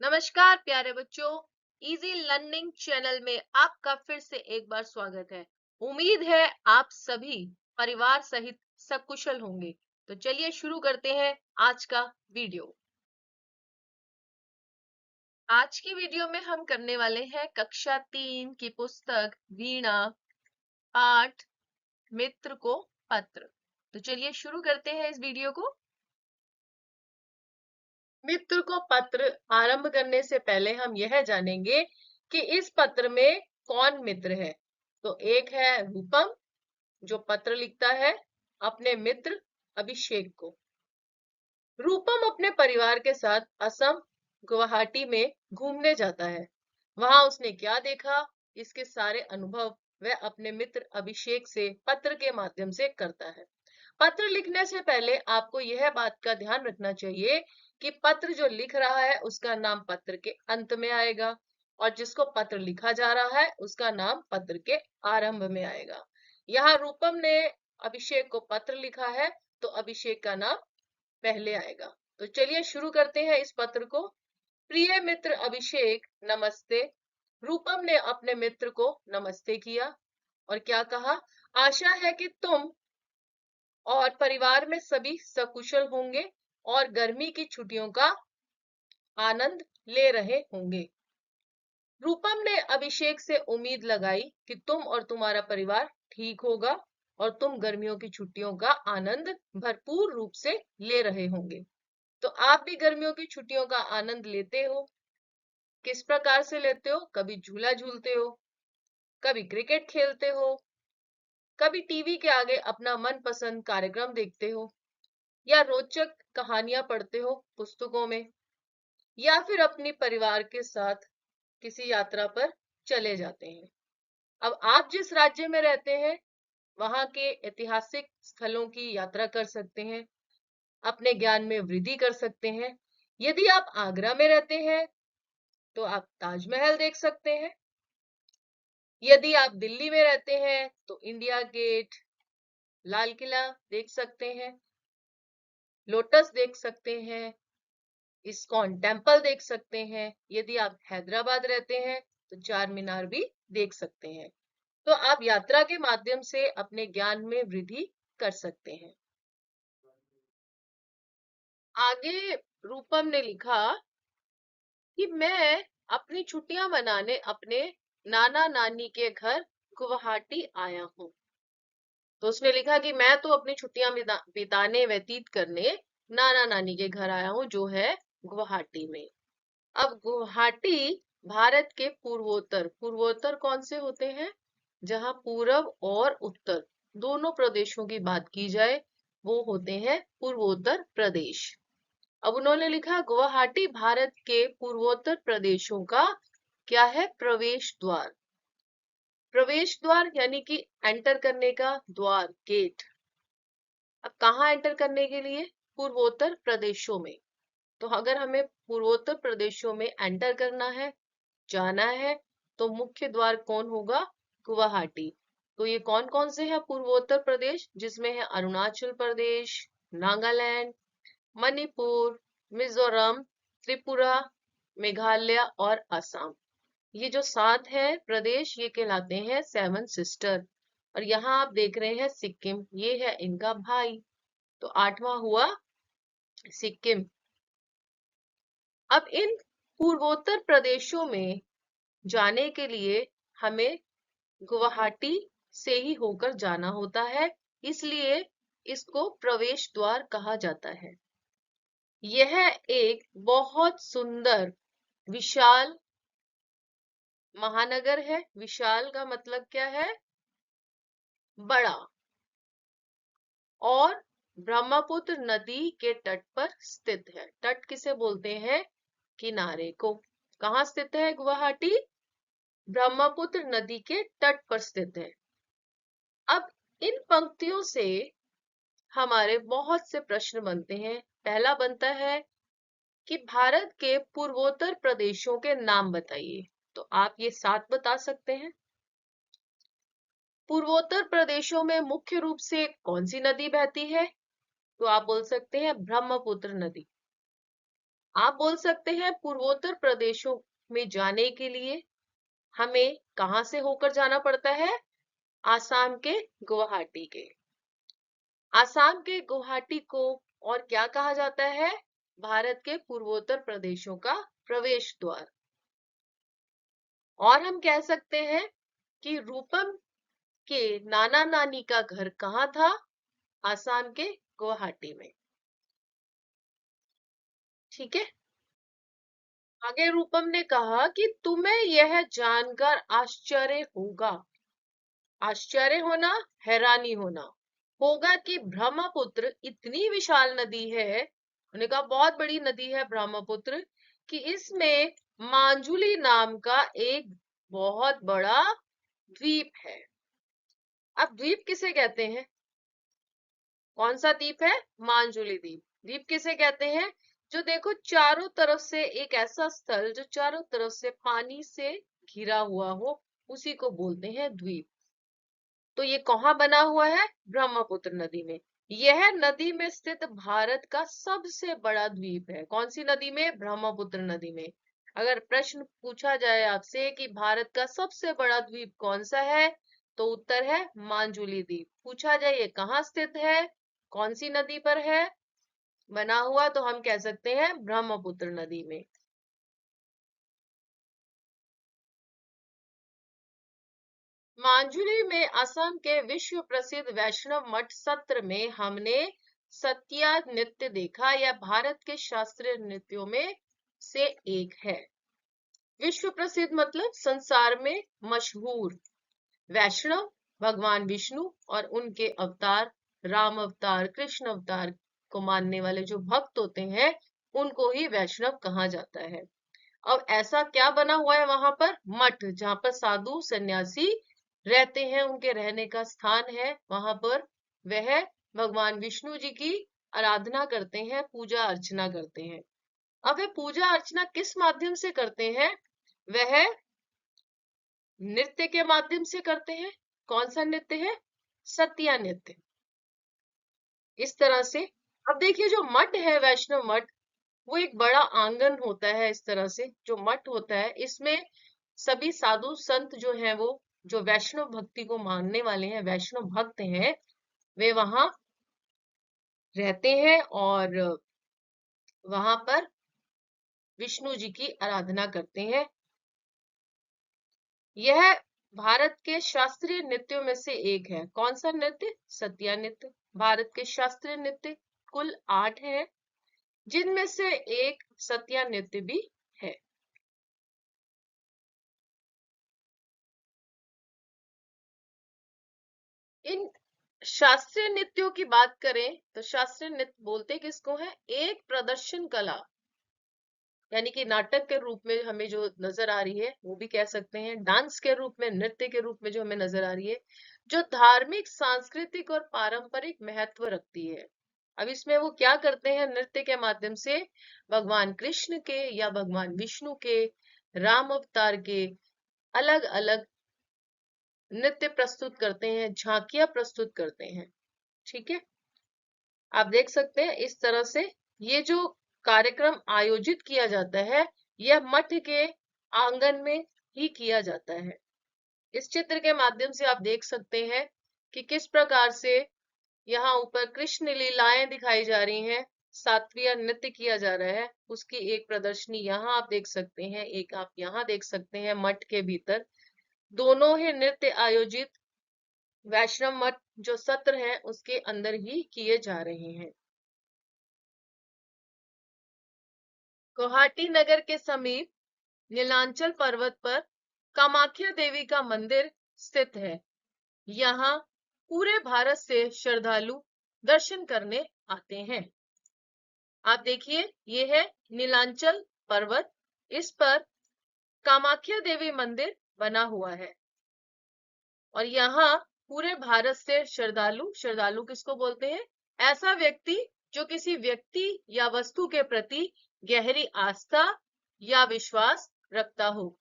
नमस्कार प्यारे बच्चों। इजी लर्निंग चैनल में आपका फिर से एक बार स्वागत है। उम्मीद है आप सभी परिवार सहित सकुशल होंगे। तो चलिए शुरू करते हैं आज का वीडियो। आज की वीडियो में हम करने वाले हैं कक्षा 3 की पुस्तक वीणा पाठ मित्र को पत्र। तो चलिए शुरू करते हैं इस वीडियो को। मित्र को पत्र आरंभ करने से पहले हम यह जानेंगे कि इस पत्र में कौन मित्र है। तो एक है रूपम, जो पत्र लिखता है अपने मित्र अभिषेक को। रूपम अपने परिवार के साथ असम गुवाहाटी में घूमने जाता है। वहां उसने क्या देखा, इसके सारे अनुभव वह अपने मित्र अभिषेक से पत्र के माध्यम से करता है। पत्र लिखने से पहले आपको यह बात का ध्यान रखना चाहिए कि पत्र जो लिख रहा है उसका नाम पत्र के अंत में आएगा और जिसको पत्र लिखा जा रहा है उसका नाम पत्र के आरंभ में आएगा। यहाँ रूपम ने अभिषेक को पत्र लिखा है तो अभिषेक का नाम पहले आएगा। तो चलिए शुरू करते हैं इस पत्र को। प्रिय मित्र अभिषेक, नमस्ते। रूपम ने अपने मित्र को नमस्ते किया और क्या कहा, आशा है कि तुम और परिवार में सभी सकुशल होंगे और गर्मी की छुट्टियों का आनंद ले रहे होंगे। रूपम ने अभिषेक से उम्मीद लगाई कि तुम और तुम्हारा परिवार ठीक होगा और तुम गर्मियों की छुट्टियों का आनंद भरपूर रूप से ले रहे होंगे। तो आप भी गर्मियों की छुट्टियों का आनंद लेते हो। किस प्रकार से लेते हो? कभी झूला झूलते हो, कभी क्रिकेट खेलते हो, कभी टीवी के आगे अपना मनपसंद कार्यक्रम देखते हो, या रोचक कहानियां पढ़ते हो पुस्तकों में, या फिर अपने परिवार के साथ किसी यात्रा पर चले जाते हैं। अब आप जिस राज्य में रहते हैं वहां के ऐतिहासिक स्थलों की यात्रा कर सकते हैं, अपने ज्ञान में वृद्धि कर सकते हैं। यदि आप आगरा में रहते हैं तो आप ताजमहल देख सकते हैं। यदि आप दिल्ली में रहते हैं तो इंडिया गेट, लाल किला देख सकते हैं, लोटस देख सकते हैं, इस्कॉन टेम्पल देख सकते हैं। यदि आप हैदराबाद रहते हैं तो चार मीनार भी देख सकते हैं। तो आप यात्रा के माध्यम से अपने ज्ञान में वृद्धि कर सकते हैं। आगे रूपम ने लिखा कि मैं अपनी छुट्टियां मनाने अपने नाना नानी के घर गुवाहाटी आया हूँ। तो उसने लिखा कि मैं तो अपनी छुट्टियां बिताने व्यतीत करने नाना नानी के घर आया हूँ जो है गुवाहाटी में। अब गुवाहाटी भारत के पूर्वोत्तर, पूर्वोत्तर कौन से होते हैं? जहां पूरब और उत्तर दोनों प्रदेशों की बात की जाए वो होते हैं पूर्वोत्तर प्रदेश। अब उन्होंने लिखा गुवाहाटी भारत के पूर्वोत्तर प्रदेशों का क्या है? प्रवेश द्वार। प्रवेश द्वार यानी कि एंटर करने का द्वार, गेट। अब कहाँ एंटर करने के लिए? पूर्वोत्तर प्रदेशों में। तो अगर हमें पूर्वोत्तर प्रदेशों में एंटर करना है, जाना है, तो मुख्य द्वार कौन होगा? गुवाहाटी। तो ये कौन कौन से हैं पूर्वोत्तर प्रदेश? जिसमें है अरुणाचल प्रदेश, नागालैंड, मणिपुर, मिजोरम, त्रिपुरा, मेघालय और असम। ये जो 7 है प्रदेश ये कहलाते हैं सेवन सिस्टर। और यहाँ आप देख रहे हैं सिक्किम, ये है इनका भाई। तो 8वां हुआ सिक्किम। अब इन पूर्वोत्तर प्रदेशों में जाने के लिए हमें गुवाहाटी से ही होकर जाना होता है, इसलिए इसको प्रवेश द्वार कहा जाता है। यह एक बहुत सुंदर विशाल महानगर है। विशाल का मतलब क्या है? बड़ा। और ब्रह्मपुत्र नदी के तट पर स्थित है। तट किसे बोलते हैं? किनारे को। कहाँ स्थित है गुवाहाटी? ब्रह्मपुत्र नदी के तट पर स्थित है। अब इन पंक्तियों से हमारे बहुत से प्रश्न बनते हैं। पहला बनता है कि भारत के पूर्वोत्तर प्रदेशों के नाम बताइए। तो आप ये 7 बता सकते हैं। पूर्वोत्तर प्रदेशों में मुख्य रूप से कौन सी नदी बहती है? तो आप बोल सकते हैं ब्रह्मपुत्र नदी। आप बोल सकते हैं पूर्वोत्तर प्रदेशों में जाने के लिए हमें कहां से होकर जाना पड़ता है? आसाम के गुवाहाटी के। आसाम के गुवाहाटी को और क्या कहा जाता है? भारत के पूर्वोत्तर प्रदेशों का प्रवेश द्वार। और हम कह सकते हैं कि रूपम के नाना नानी का घर कहाँ था? आसाम के गुवाहाटी में। ठीक है। आगे रूपम ने कहा कि तुम्हें यह जानकर आश्चर्य होगा, आश्चर्य होना, हैरानी होना होगा कि ब्रह्मपुत्र इतनी विशाल नदी है, उन्होंने कहा बहुत बड़ी नदी है ब्रह्मपुत्र, कि इसमें मांजुली नाम का एक बहुत बड़ा द्वीप है। अब द्वीप किसे कहते हैं? कौन सा द्वीप है? मांजुली द्वीप। द्वीप किसे कहते हैं? जो देखो चारों तरफ से एक ऐसा स्थल जो चारों तरफ से पानी से घिरा हुआ हो, उसी को बोलते हैं द्वीप। तो ये कहाँ बना हुआ है? ब्रह्मपुत्र नदी में। यह नदी में स्थित भारत का सबसे बड़ा द्वीप है। कौन सी नदी में? ब्रह्मपुत्र नदी में। अगर प्रश्न पूछा जाए आपसे कि भारत का सबसे बड़ा द्वीप कौन सा है, तो उत्तर है मांजुली द्वीप। पूछा जाए ये कहाँ स्थित है, कौन सी नदी पर है बना हुआ, तो हम कह सकते हैं ब्रह्मपुत्र नदी में। मांजुली में असम के विश्व प्रसिद्ध वैष्णव मठ सत्र में हमने सत्या नृत्य देखा। यह भारत के शास्त्रीय नृत्यों में से एक है। विश्व प्रसिद्ध मतलब संसार में मशहूर। वैष्णव भगवान विष्णु और उनके अवतार, राम अवतार, कृष्ण अवतार को मानने वाले जो भक्त होते हैं, उनको ही वैष्णव कहा जाता है। अब ऐसा क्या बना हुआ है वहां पर? मठ, जहां पर साधु सन्यासी रहते हैं, उनके रहने का स्थान है। वहां पर वह भगवान विष्णु जी की आराधना करते हैं, पूजा अर्चना करते हैं। अब वे पूजा अर्चना किस माध्यम से करते हैं? वह नृत्य के माध्यम से करते हैं। कौन सा नृत्य है? सत्या नृत्य। इस तरह से अब देखिए, जो मठ है वैष्णव मठ, वो एक बड़ा आंगन होता है। इस तरह से जो मठ होता है, इसमें सभी साधु संत जो हैं, वो जो वैष्णव भक्ति को मानने वाले हैं, वैष्णव भक्त हैं, वे वहां रहते हैं और वहां पर विष्णु जी की आराधना करते हैं। यह भारत के शास्त्रीय नृत्यों में से एक है। कौन सा नृत्य? सत्या नृत्य। भारत के शास्त्रीय नृत्य कुल 8 हैं, जिनमें से एक सत्या नृत्य भी है। इन शास्त्रीय नृत्यों की बात करें तो शास्त्रीय नृत्य बोलते किसको है? एक प्रदर्शन कला, यानी कि नाटक के रूप में हमें जो नजर आ रही है, वो भी कह सकते हैं डांस के रूप में, नृत्य के रूप में जो हमें नजर आ रही है, जो धार्मिक, सांस्कृतिक और पारंपरिक महत्व रखती है। अब इसमें वो क्या करते हैं? नृत्य के माध्यम से भगवान कृष्ण के या भगवान विष्णु के, राम अवतार के अलग अलग नृत्य प्रस्तुत करते हैं, झांकियां प्रस्तुत करते हैं। ठीक है। आप देख सकते हैं इस तरह से ये जो कार्यक्रम आयोजित किया जाता है, यह मठ के आंगन में ही किया जाता है। इस चित्र के माध्यम से आप देख सकते हैं कि किस प्रकार से यहाँ ऊपर कृष्ण लीलाएं दिखाई जा रही हैं, सात्विया नृत्य किया जा रहा है, उसकी एक प्रदर्शनी यहाँ आप देख सकते हैं, एक आप यहाँ देख सकते हैं मठ के भीतर। दोनों ही नृत्य आयोजित वैष्णव मठ जो सत्र है, उसके अंदर ही किए जा रहे हैं। गुवाहाटी नगर के समीप नीलांचल पर्वत पर कामाख्या देवी का मंदिर स्थित है। यहाँ पूरे भारत से श्रद्धालु दर्शन करने आते हैं। आप देखिए, ये है नीलांचल पर्वत, इस पर कामाख्या देवी मंदिर बना हुआ है और यहाँ पूरे भारत से श्रद्धालु, श्रद्धालु किसको बोलते हैं? ऐसा व्यक्ति जो किसी व्यक्ति या वस्तु के प्रति गहरी आस्था या विश्वास रखता हो,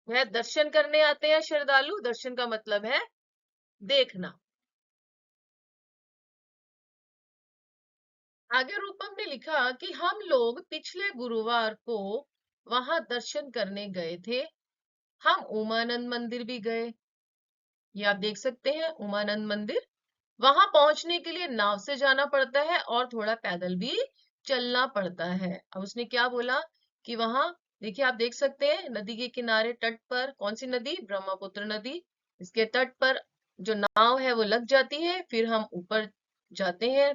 वह दर्शन करने आते हैं श्रद्धालु। दर्शन का मतलब है देखना। आगे रूपम ने लिखा कि हम लोग पिछले गुरुवार को वहां दर्शन करने गए थे। हम उमानंद मंदिर भी गए। ये आप देख सकते हैं उमानंद मंदिर। वहां पहुंचने के लिए नाव से जाना पड़ता है और थोड़ा पैदल भी चलना पड़ता है। अब उसने क्या बोला कि वहां देखिए, आप देख सकते हैं नदी के किनारे तट पर, कौन सी नदी? ब्रह्मपुत्र नदी। इसके तट पर जो नाव है वो लग जाती है, फिर हम ऊपर जाते हैं,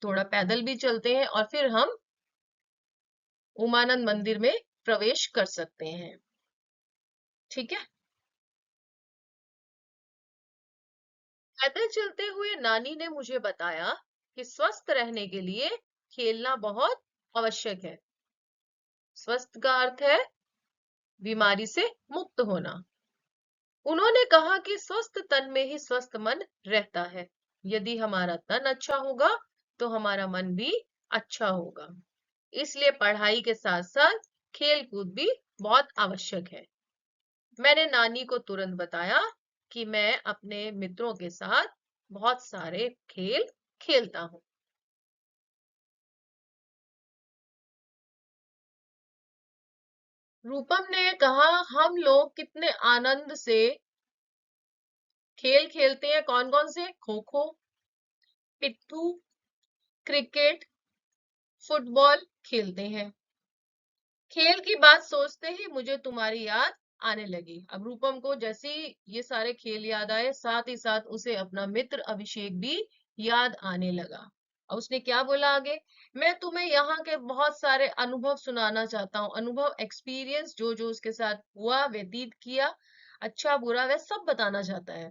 थोड़ा पैदल भी चलते हैं और फिर हम उमानंद मंदिर में प्रवेश कर सकते हैं। ठीक है। पैदल चलते हुए नानी ने मुझे बताया कि स्वस्थ रहने के लिए खेलना बहुत आवश्यक है। स्वस्थ का अर्थ है बीमारी से मुक्त होना। उन्होंने कहा कि स्वस्थ तन में ही स्वस्थ मन रहता है। यदि हमारा तन अच्छा होगा तो हमारा मन भी अच्छा होगा। इसलिए पढ़ाई के साथ साथ खेल कूद भी बहुत आवश्यक है। मैंने नानी को तुरंत बताया कि मैं अपने मित्रों के साथ बहुत सारे खेल खेलता हूँ। रूपम ने कहा, हम लोग कितने आनंद से खेल खेलते हैं। कौन कौन से? खो खो, पिट्ठू, क्रिकेट, फुटबॉल खेलते हैं। खेल की बात सोचते ही मुझे तुम्हारी याद आने लगी। अब रूपम को जैसे ही ये सारे खेल याद आए, साथ ही साथ उसे अपना मित्र अभिषेक भी याद आने लगा। अब उसने क्या बोला आगे? मैं तुम्हें यहाँ के बहुत सारे अनुभव सुनाना चाहता हूँ। अनुभव, एक्सपीरियंस, जो जो उसके साथ हुआ, व्यतीत किया, अच्छा बुरा, वह सब बताना चाहता है।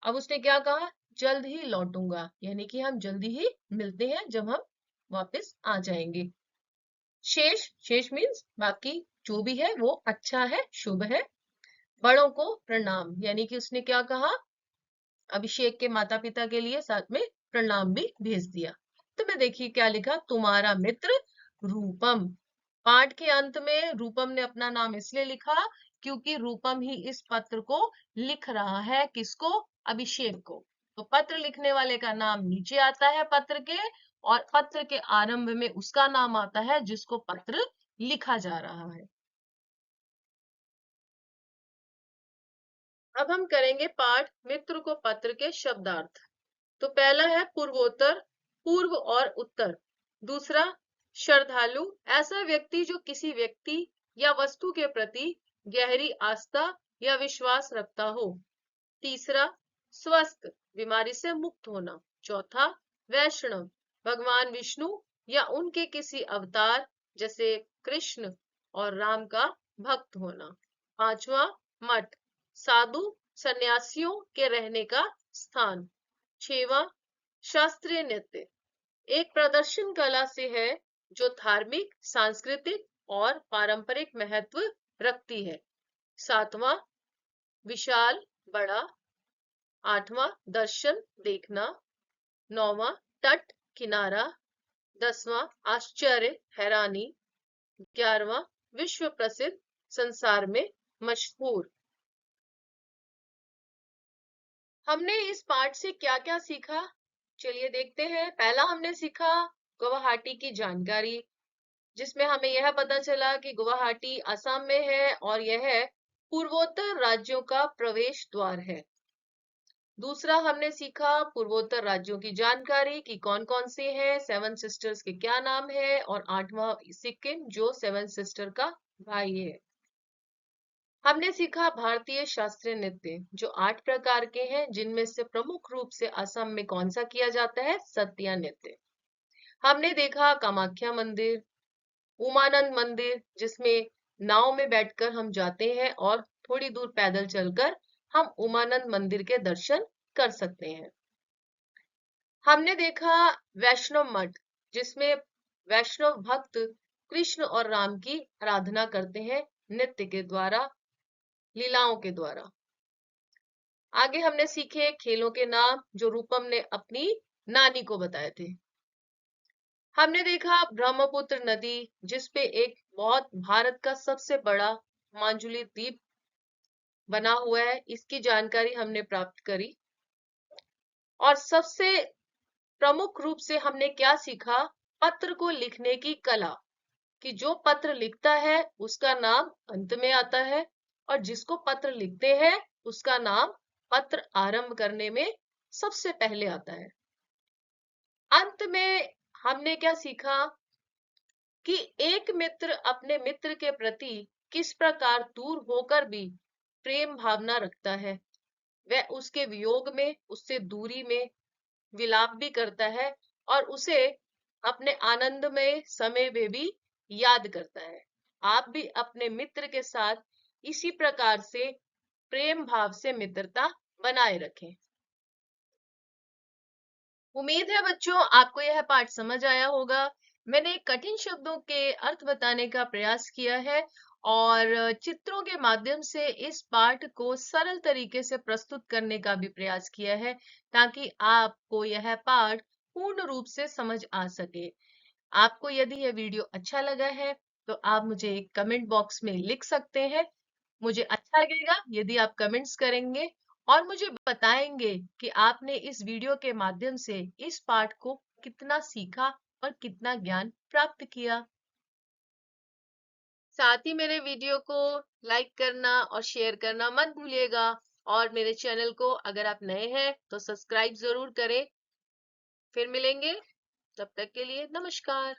अब उसने क्या कहा? जल्द ही लौटूंगा, यानी कि हम जल्दी ही मिलते हैं जब हम वापस आ जाएंगे। शेष, शेष मीन्स बाकी, जो भी है वो अच्छा है, शुभ है। बड़ों को प्रणाम, यानी कि उसने क्या कहा? अभिषेक के माता पिता के लिए साथ में प्रणाम भी भेज दिया। तो मैं देखिए क्या लिखा, तुम्हारा मित्र रूपम। पाठ के अंत में रूपम ने अपना नाम इसलिए लिखा क्योंकि रूपम ही इस पत्र को लिख रहा है। किसको? अभिषेक को। तो पत्र लिखने वाले का नाम नीचे आता है पत्र के, और पत्र के आरंभ में उसका नाम आता है जिसको पत्र लिखा जा रहा है। अब हम करेंगे पाठ मित्र को पत्र के शब्दार्थ। तो पहला है पूर्वोत्तर, पूर्व और उत्तर। दूसरा, श्रद्धालु, ऐसा व्यक्ति जो किसी व्यक्ति या वस्तु के प्रति गहरी आस्था या विश्वास रखता हो। तीसरा, स्वस्थ, बीमारी से मुक्त होना। चौथा, वैष्णव, भगवान विष्णु या उनके किसी अवतार जैसे कृष्ण और राम का भक्त होना। पांचवा, मठ, साधु सन्यासियों के रहने का स्थान। छेवा, शास्त्रीय नृत्य, एक प्रदर्शन कला से है जो धार्मिक, सांस्कृतिक और पारंपरिक महत्व रखती है। सातवां, विशाल, बड़ा। आठवां, दर्शन, देखना। नौवां, तट, किनारा। 10वां, आश्चर्य, हैरानी। 11वां, विश्व प्रसिद्ध, संसार में मशहूर। हमने इस पाठ से क्या क्या सीखा? चलिए देखते हैं। पहला हमने सीखा गुवाहाटी की जानकारी, जिसमें हमें यह पता चला कि गुवाहाटी असम में है और यह पूर्वोत्तर राज्यों का प्रवेश द्वार है। दूसरा हमने सीखा पूर्वोत्तर राज्यों की जानकारी कि कौन कौन से हैं, सेवन सिस्टर्स के क्या नाम है, और आठवां सिक्किम जो सेवन सिस्टर का भाई है। हमने सीखा भारतीय शास्त्रीय नृत्य जो 8 प्रकार के हैं, जिनमें से प्रमुख रूप से असम में कौन सा किया जाता है? सत्या नृत्य। हमने देखा कामाख्या मंदिर, उमानंद मंदिर, जिसमें नाव में बैठकर हम जाते हैं और थोड़ी दूर पैदल चलकर हम उमानंद मंदिर के दर्शन कर सकते हैं। हमने देखा वैष्णव मठ, जिसमें वैष्णव भक्त कृष्ण और राम की आराधना करते हैं नृत्य के द्वारा, लीलाओं के द्वारा। आगे हमने सीखे खेलों के नाम जो रूपम ने अपनी नानी को बताए थे। हमने देखा ब्रह्मपुत्र नदी, जिसपे एक बहुत भारत का सबसे बड़ा मांजुली द्वीप बना हुआ है, इसकी जानकारी हमने प्राप्त करी। और सबसे प्रमुख रूप से हमने क्या सीखा? पत्र को लिखने की कला, कि जो पत्र लिखता है उसका नाम अंत में आता है और जिसको पत्र लिखते हैं उसका नाम पत्र आरंभ करने में सबसे पहले आता है। अंत में हमने क्या सीखा कि एक मित्र अपने मित्र के प्रति किस प्रकार दूर होकर भी प्रेम भावना रखता है। वह उसके वियोग में, उससे दूरी में विलाप भी करता है और उसे अपने आनंदमय समय में भी याद करता है। आप भी अपने मित्र के साथ इसी प्रकार से प्रेम भाव से मित्रता बनाए रखें। उम्मीद है बच्चों आपको यह पाठ समझ आया होगा। मैंने कठिन शब्दों के अर्थ बताने का प्रयास किया है और चित्रों के माध्यम से इस पाठ को सरल तरीके से प्रस्तुत करने का भी प्रयास किया है, ताकि आपको यह पाठ पूर्ण रूप से समझ आ सके। आपको यदि यह वीडियो अच्छा लगा है तो आप मुझे कमेंट बॉक्स में लिख सकते हैं। मुझे अच्छा लगेगा यदि आप कमेंट्स करेंगे और मुझे बताएंगे कि आपने इस वीडियो के माध्यम से इस पाठ को कितना सीखा और कितना ज्ञान प्राप्त किया। साथ ही मेरे वीडियो को लाइक करना और शेयर करना मत भूलिएगा और मेरे चैनल को अगर आप नए हैं तो सब्सक्राइब जरूर करें। फिर मिलेंगे, तब तक के लिए नमस्कार।